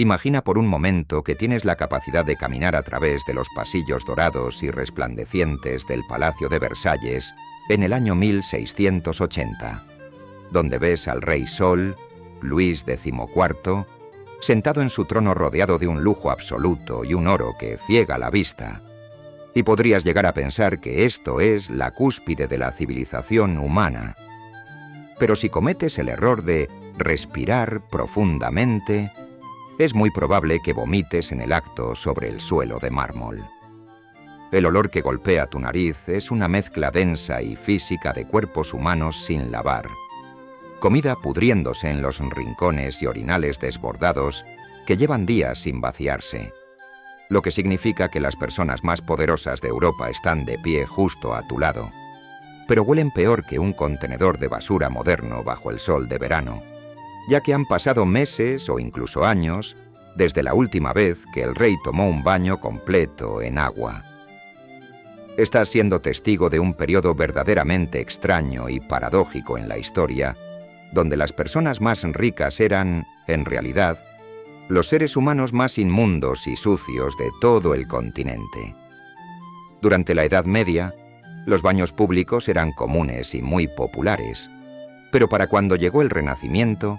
Imagina por un momento que tienes la capacidad de caminar a través de los pasillos dorados y resplandecientes del Palacio de Versalles en el año 1680, donde ves al rey Sol, Luis XIV, sentado en su trono rodeado de un lujo absoluto y un oro que ciega la vista. Y podrías llegar a pensar que esto es la cúspide de la civilización humana. Pero si cometes el error de respirar profundamente, es muy probable que vomites en el acto sobre el suelo de mármol. El olor que golpea tu nariz es una mezcla densa y física de cuerpos humanos sin lavar, comida pudriéndose en los rincones y orinales desbordados que llevan días sin vaciarse, lo que significa que las personas más poderosas de Europa están de pie justo a tu lado, pero huelen peor que un contenedor de basura moderno bajo el sol de verano, ya que han pasado meses o incluso años desde la última vez que el rey tomó un baño completo en agua. Estás siendo testigo de un periodo verdaderamente extraño y paradójico en la historia, donde las personas más ricas eran, en realidad, los seres humanos más inmundos y sucios de todo el continente. Durante la Edad Media, los baños públicos eran comunes y muy populares, pero para cuando llegó el Renacimiento,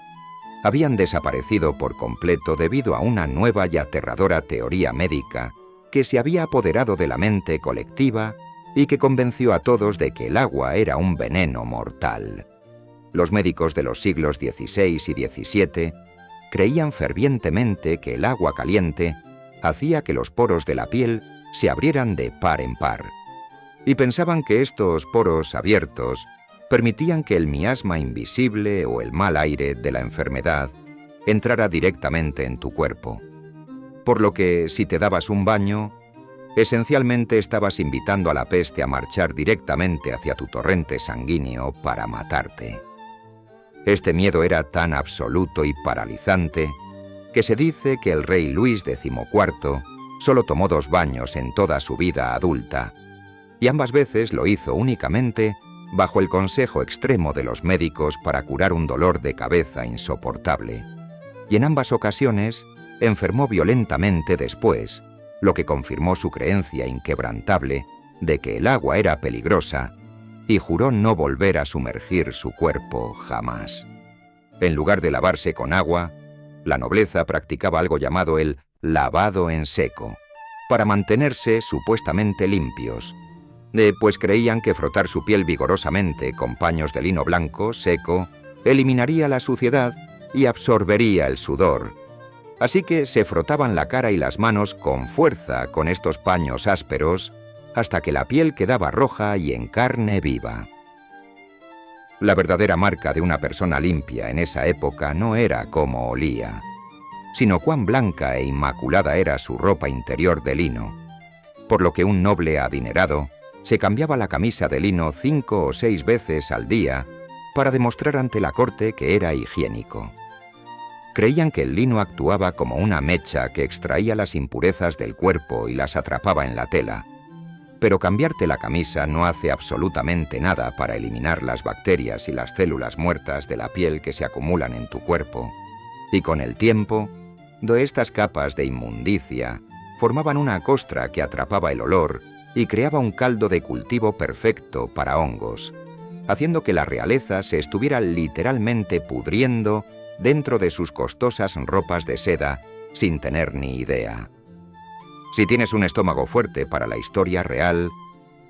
habían desaparecido por completo debido a una nueva y aterradora teoría médica que se había apoderado de la mente colectiva y que convenció a todos de que el agua era un veneno mortal. Los médicos de los siglos XVI y XVII creían fervientemente que el agua caliente hacía que los poros de la piel se abrieran de par en par, y pensaban que estos poros abiertos permitían que el miasma invisible o el mal aire de la enfermedad entrara directamente en tu cuerpo. Por lo que, si te dabas un baño, esencialmente estabas invitando a la peste a marchar directamente hacia tu torrente sanguíneo para matarte. Este miedo era tan absoluto y paralizante que se dice que el rey Luis XIV solo tomó 2 baños en toda su vida adulta, y ambas veces lo hizo únicamente bajo el consejo extremo de los médicos para curar un dolor de cabeza insoportable, y en ambas ocasiones enfermó violentamente después, lo que confirmó su creencia inquebrantable de que el agua era peligrosa, y juró no volver a sumergir su cuerpo jamás. En lugar de lavarse con agua, la nobleza practicaba algo llamado el lavado en seco, para mantenerse supuestamente limpios, pues creían que frotar su piel vigorosamente con paños de lino blanco, seco, eliminaría la suciedad y absorbería el sudor. Así que se frotaban la cara y las manos con fuerza con estos paños ásperos hasta que la piel quedaba roja y en carne viva. La verdadera marca de una persona limpia en esa época no era cómo olía, sino cuán blanca e inmaculada era su ropa interior de lino, por lo que un noble adinerado se cambiaba la camisa de lino 5 o 6 veces al día para demostrar ante la corte que era higiénico. Creían que el lino actuaba como una mecha que extraía las impurezas del cuerpo y las atrapaba en la tela, pero cambiarte la camisa no hace absolutamente nada para eliminar las bacterias y las células muertas de la piel que se acumulan en tu cuerpo, y con el tiempo, de estas capas de inmundicia formaban una costra que atrapaba el olor y creaba un caldo de cultivo perfecto para hongos, haciendo que la realeza se estuviera literalmente pudriendo dentro de sus costosas ropas de seda sin tener ni idea. Si tienes un estómago fuerte para la historia real,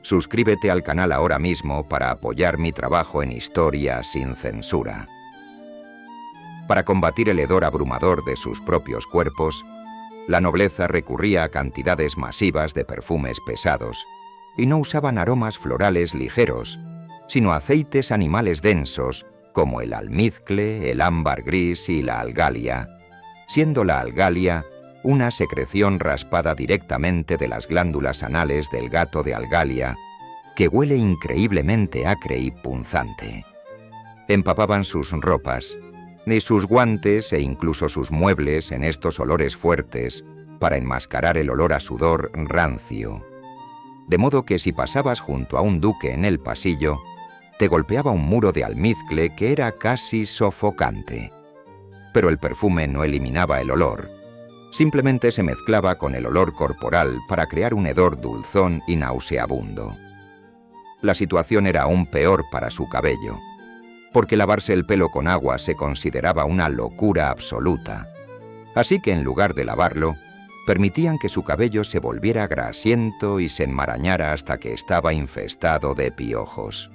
suscríbete al canal ahora mismo para apoyar mi trabajo en Historia sin censura. Para combatir el hedor abrumador de sus propios cuerpos, la nobleza recurría a cantidades masivas de perfumes pesados y no usaban aromas florales ligeros, sino aceites animales densos como el almizcle, el ámbar gris y la algalia, siendo la algalia una secreción raspada directamente de las glándulas anales del gato de Algalia, que huele increíblemente acre y punzante. Empapaban sus ropas, ni sus guantes e incluso sus muebles en estos olores fuertes para enmascarar el olor a sudor rancio. De modo que si pasabas junto a un duque en el pasillo, te golpeaba un muro de almizcle que era casi sofocante. Pero el perfume no eliminaba el olor, simplemente se mezclaba con el olor corporal para crear un hedor dulzón y nauseabundo. La situación era aún peor para su cabello, porque lavarse el pelo con agua se consideraba una locura absoluta. Así que en lugar de lavarlo, permitían que su cabello se volviera grasiento y se enmarañara hasta que estaba infestado de piojos.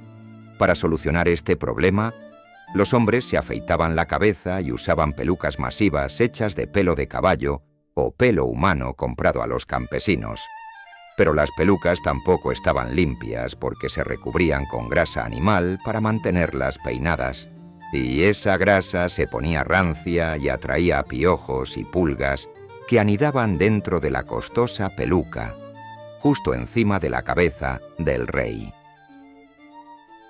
Para solucionar este problema, los hombres se afeitaban la cabeza y usaban pelucas masivas hechas de pelo de caballo o pelo humano comprado a los campesinos. Pero las pelucas tampoco estaban limpias porque se recubrían con grasa animal para mantenerlas peinadas, y esa grasa se ponía rancia y atraía piojos y pulgas que anidaban dentro de la costosa peluca, justo encima de la cabeza del rey.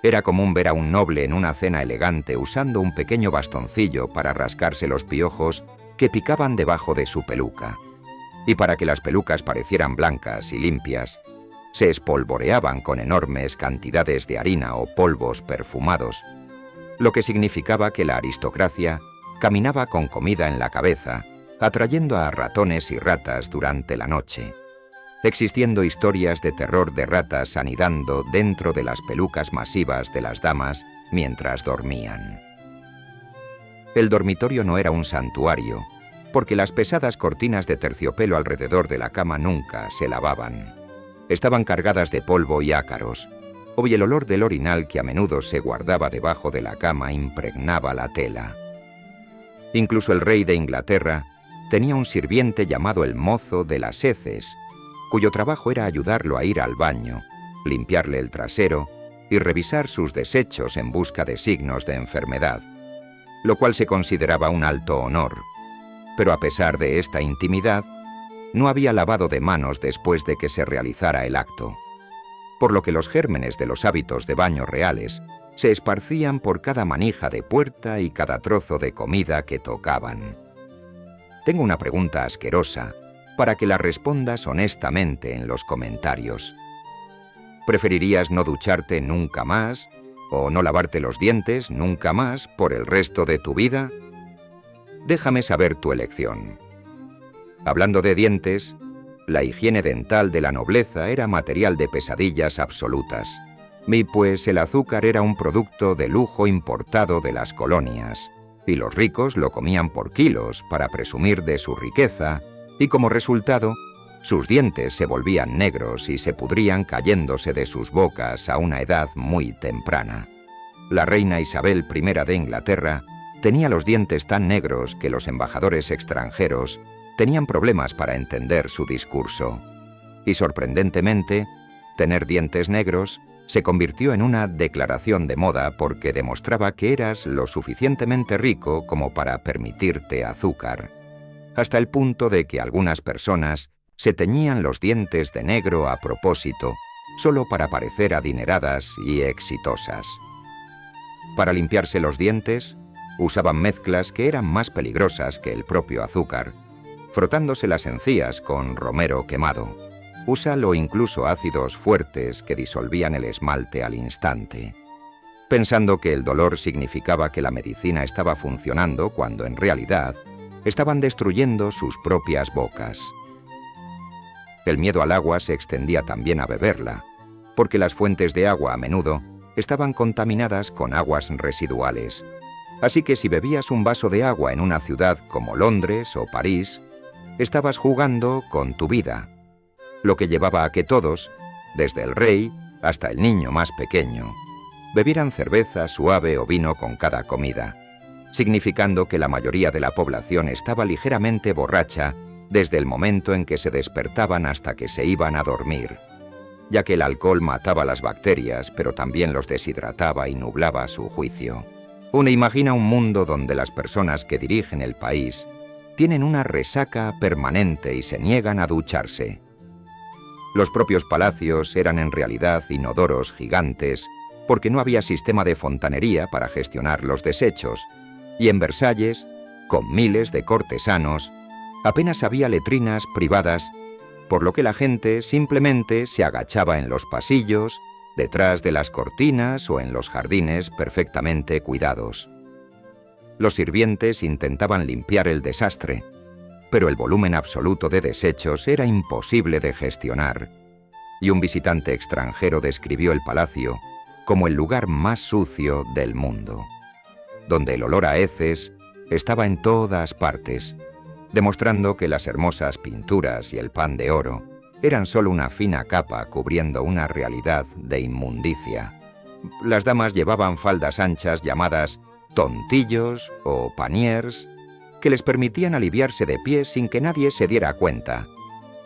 Era común ver a un noble en una cena elegante usando un pequeño bastoncillo para rascarse los piojos que picaban debajo de su peluca. Y para que las pelucas parecieran blancas y limpias, se espolvoreaban con enormes cantidades de harina o polvos perfumados, lo que significaba que la aristocracia caminaba con comida en la cabeza, atrayendo a ratones y ratas durante la noche, existiendo historias de terror de ratas anidando dentro de las pelucas masivas de las damas mientras dormían. El dormitorio no era un santuario, porque las pesadas cortinas de terciopelo alrededor de la cama nunca se lavaban. Estaban cargadas de polvo y ácaros, y el olor del orinal que a menudo se guardaba debajo de la cama impregnaba la tela. Incluso el rey de Inglaterra tenía un sirviente llamado el mozo de las heces, cuyo trabajo era ayudarlo a ir al baño, limpiarle el trasero y revisar sus desechos en busca de signos de enfermedad, lo cual se consideraba un alto honor. Pero a pesar de esta intimidad, no había lavado de manos después de que se realizara el acto, por lo que los gérmenes de los hábitos de baño reales se esparcían por cada manija de puerta y cada trozo de comida que tocaban. Tengo una pregunta asquerosa para que la respondas honestamente en los comentarios. ¿Preferirías no ducharte nunca más o no lavarte los dientes nunca más por el resto de tu vida? Déjame saber tu elección. Hablando de dientes, la higiene dental de la nobleza era material de pesadillas absolutas, pues el azúcar era un producto de lujo importado de las colonias, y los ricos lo comían por kilos para presumir de su riqueza, y como resultado, sus dientes se volvían negros y se pudrían cayéndose de sus bocas a una edad muy temprana. La reina Isabel I de Inglaterra tenía los dientes tan negros que los embajadores extranjeros tenían problemas para entender su discurso. Y sorprendentemente, tener dientes negros se convirtió en una declaración de moda porque demostraba que eras lo suficientemente rico como para permitirte azúcar, hasta el punto de que algunas personas se teñían los dientes de negro a propósito, solo para parecer adineradas y exitosas. Para limpiarse los dientes, usaban mezclas que eran más peligrosas que el propio azúcar, frotándose las encías con romero quemado, úsalo incluso ácidos fuertes que disolvían el esmalte al instante, pensando que el dolor significaba que la medicina estaba funcionando cuando en realidad estaban destruyendo sus propias bocas. El miedo al agua se extendía también a beberla, porque las fuentes de agua a menudo estaban contaminadas con aguas residuales. Así que si bebías un vaso de agua en una ciudad como Londres o París, estabas jugando con tu vida, lo que llevaba a que todos, desde el rey hasta el niño más pequeño, bebieran cerveza suave o vino con cada comida, significando que la mayoría de la población estaba ligeramente borracha desde el momento en que se despertaban hasta que se iban a dormir, ya que el alcohol mataba las bacterias, pero también los deshidrataba y nublaba su juicio. Uno imagina un mundo donde las personas que dirigen el país tienen una resaca permanente y se niegan a ducharse. Los propios palacios eran en realidad inodoros gigantes porque no había sistema de fontanería para gestionar los desechos, y en Versalles, con miles de cortesanos, apenas había letrinas privadas, por lo que la gente simplemente se agachaba en los pasillos, detrás de las cortinas o en los jardines perfectamente cuidados. Los sirvientes intentaban limpiar el desastre, pero el volumen absoluto de desechos era imposible de gestionar, y un visitante extranjero describió el palacio como el lugar más sucio del mundo, donde el olor a heces estaba en todas partes, demostrando que las hermosas pinturas y el pan de oro eran solo una fina capa cubriendo una realidad de inmundicia. Las damas llevaban faldas anchas llamadas tontillos o paniers, que les permitían aliviarse de pie sin que nadie se diera cuenta,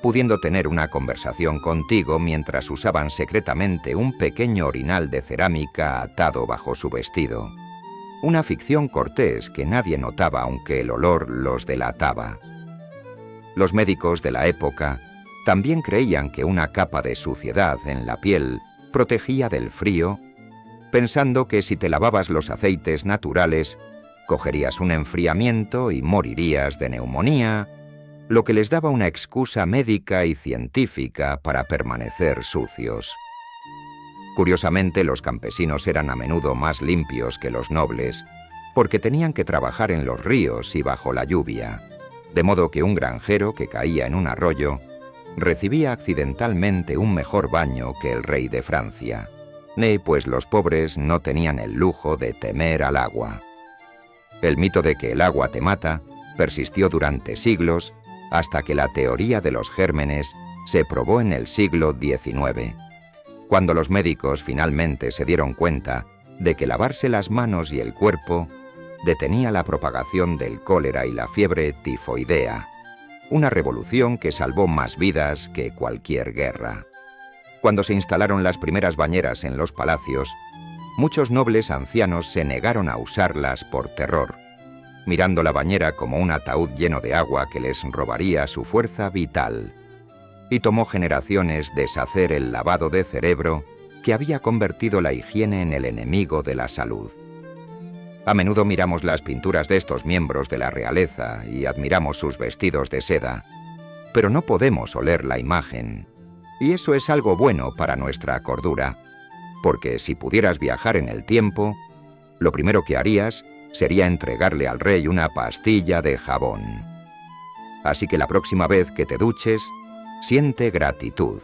pudiendo tener una conversación contigo mientras usaban secretamente un pequeño orinal de cerámica atado bajo su vestido. Una ficción cortés que nadie notaba aunque el olor los delataba. Los médicos de la época también creían que una capa de suciedad en la piel protegía del frío, pensando que si te lavabas los aceites naturales, cogerías un enfriamiento y morirías de neumonía, lo que les daba una excusa médica y científica para permanecer sucios. Curiosamente, los campesinos eran a menudo más limpios que los nobles, porque tenían que trabajar en los ríos y bajo la lluvia, de modo que un granjero que caía en un arroyo recibía accidentalmente un mejor baño que el rey de Francia, pues los pobres no tenían el lujo de temer al agua. El mito de que el agua te mata persistió durante siglos hasta que la teoría de los gérmenes se probó en el siglo XIX, cuando los médicos finalmente se dieron cuenta de que lavarse las manos y el cuerpo detenía la propagación del cólera y la fiebre tifoidea, una revolución que salvó más vidas que cualquier guerra. Cuando se instalaron las primeras bañeras en los palacios, muchos nobles ancianos se negaron a usarlas por terror, mirando la bañera como un ataúd lleno de agua que les robaría su fuerza vital. Y tomó generaciones deshacer el lavado de cerebro que había convertido la higiene en el enemigo de la salud. A menudo miramos las pinturas de estos miembros de la realeza y admiramos sus vestidos de seda, pero no podemos oler la imagen, y eso es algo bueno para nuestra cordura, porque si pudieras viajar en el tiempo, lo primero que harías sería entregarle al rey una pastilla de jabón. Así que la próxima vez que te duches, siente gratitud,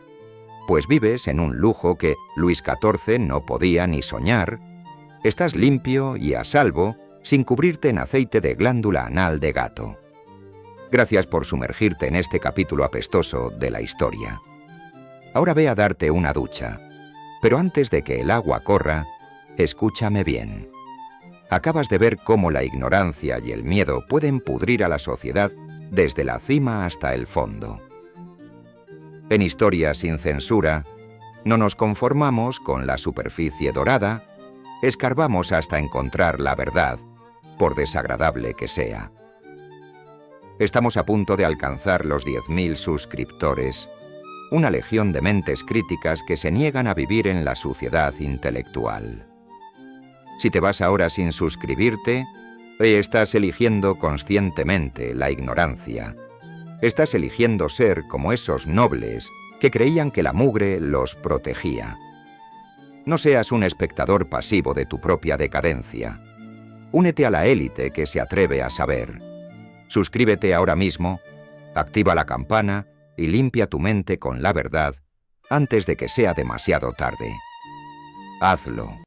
pues vives en un lujo que Luis XIV no podía ni soñar. Estás limpio y a salvo, sin cubrirte en aceite de glándula anal de gato. Gracias por sumergirte en este capítulo apestoso de la historia. Ahora ve a darte una ducha, pero antes de que el agua corra, escúchame bien. Acabas de ver cómo la ignorancia y el miedo pueden pudrir a la sociedad desde la cima hasta el fondo. En Historia sin censura, no nos conformamos con la superficie dorada, escarbamos hasta encontrar la verdad, por desagradable que sea. Estamos a punto de alcanzar los 10.000 suscriptores, una legión de mentes críticas que se niegan a vivir en la suciedad intelectual. Si te vas ahora sin suscribirte, estás eligiendo conscientemente la ignorancia. Estás eligiendo ser como esos nobles que creían que la mugre los protegía. No seas un espectador pasivo de tu propia decadencia. Únete a la élite que se atreve a saber. Suscríbete ahora mismo, activa la campana y limpia tu mente con la verdad antes de que sea demasiado tarde. Hazlo.